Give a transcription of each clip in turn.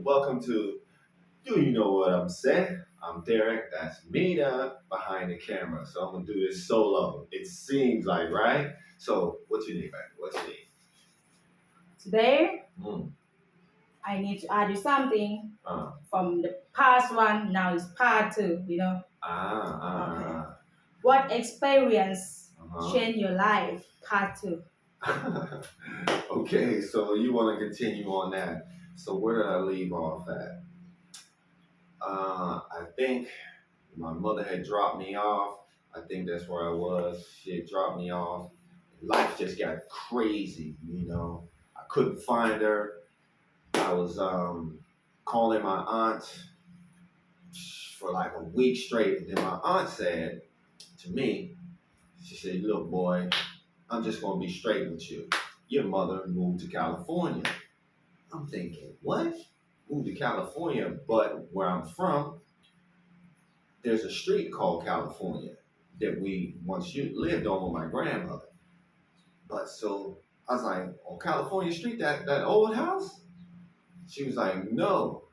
welcome to Do You Know What I'm Saying? I'm Derek, that's Mina behind the camera. So I'm gonna do this solo. It seems like, right? So what you need, baby? What you need? Today, Mm. I need to add you something Uh, from the past one. Now it's part two, Okay. ah, What experience uh-huh. changed your life? Part two. Okay, so you want to continue on that. So where did I leave off at? I think my mother had dropped me off. I think that's where I was. She had dropped me off. Life just got crazy. I couldn't find her. I was calling my aunt for like a week straight. And then my aunt said to me, she said, "Look, boy, I'm just going to be straight with you. Your mother moved to California." I'm thinking, what? Moved to California, but where I'm from, there's a street called California that we once lived on with my grandmother. But so I was like, on California Street, that old house? She was like, no,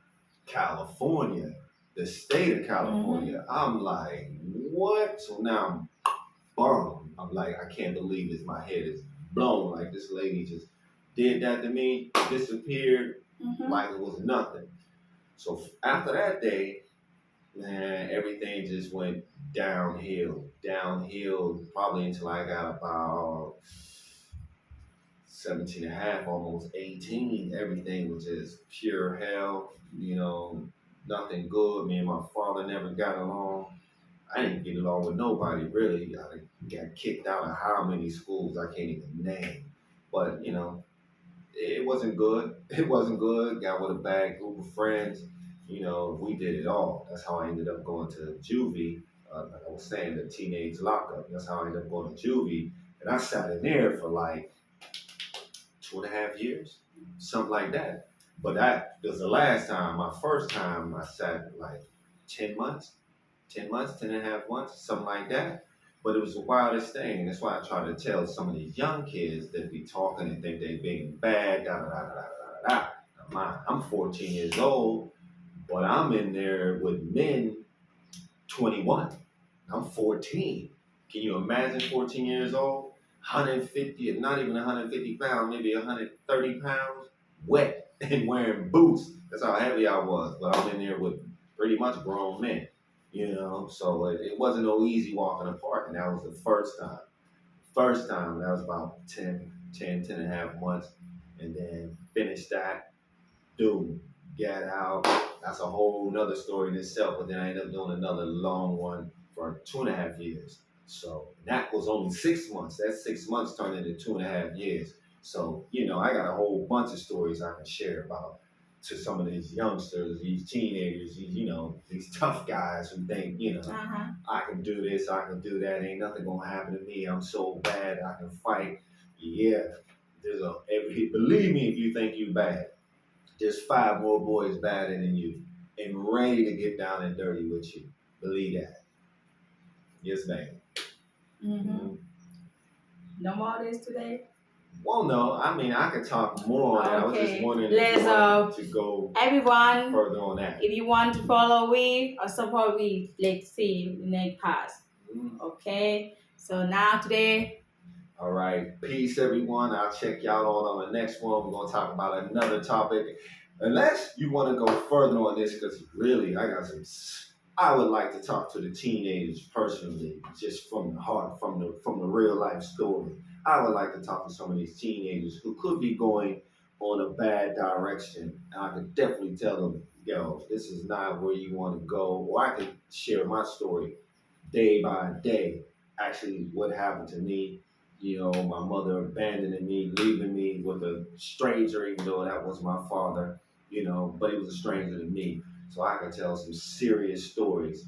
California, the state of California. I'm like, what? So now I'm bummed. I'm like, I can't believe this. My head is blown. Like this lady just did that to me, disappeared like it was nothing. So after that day, man, everything just went downhill, probably until I got about 17 and a half, almost 18. Everything was just pure hell, nothing good. Me and my father never got along. I didn't get along with nobody, really. I got kicked out of how many schools I can't even name. But, it wasn't good. It wasn't good. Got with a bad group of friends. We did it all. That's how I ended up going to juvie. Like I was saying, the teenage lockup. That's how I ended up going to juvie. And I sat in there for like 2.5 years, something like that. But that was the last time. My first time, I sat like 10 months, 10 months, 10 and a half months, something like that. But it was the wildest thing. And that's why I try to tell some of these young kids that be talking and think they being bad, da da da da da da da. I'm 14 years old, but I'm in there with men 21. I'm 14. Can you imagine 14 years old? 150, not even 150 pounds, maybe 130 pounds, wet and wearing boots. That's how heavy I was. But I'm in there with pretty much grown men. So it wasn't no easy walking apart. And that was the first time. First time, that was about 10 and a half months. And then finished that, dude, get out. That's a whole nother story in itself. But then I ended up doing another long one for 2.5 years. So that was only 6 months. That 6 months turned into 2.5 years. So, I got a whole bunch of stories I can share about to some of these youngsters, these teenagers, these tough guys who think, I can do this, I can do that, ain't nothing gonna happen to me. I'm so bad, I can fight. Yeah, believe me if you think you bad. There's 5 more boys badder than you and ready to get down and dirty with you. Believe that. Yes, ma'am. Mm-hmm. No more this today? Well, no. I mean, I could talk more. I was just wondering if you wanted to go everyone, further on that. if you want to follow me or support me, let's see in the past. Okay? So now today, all right. Peace, everyone. I'll check y'all out on the next one. We're going to talk about another topic. Unless you want to go further on this, because really, I would like to talk to the teenagers personally, just from the heart, from the real life story. I would like to talk to some of these teenagers who could be going on a bad direction. And I could definitely tell them, yo, this is not where you want to go. Or I could share my story day by day. Actually, what happened to me. My mother abandoning me, leaving me with a stranger, even though that was my father, but he was a stranger to me. So I can tell some serious stories.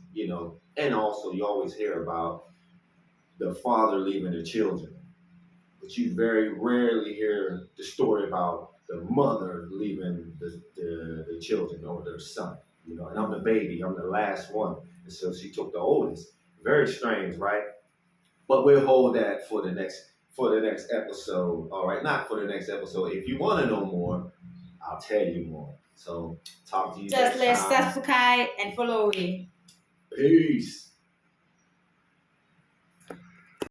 And also you always hear about the father leaving the children, but you very rarely hear the story about the mother leaving the children or their son. And I'm the baby, I'm the last one. And so she took the oldest. Very strange, right? But we'll hold that for the next episode. All right, not for the next episode. If you want to know more, I'll tell you more. So talk to you Just next let's time. subscribe and follow me. Peace.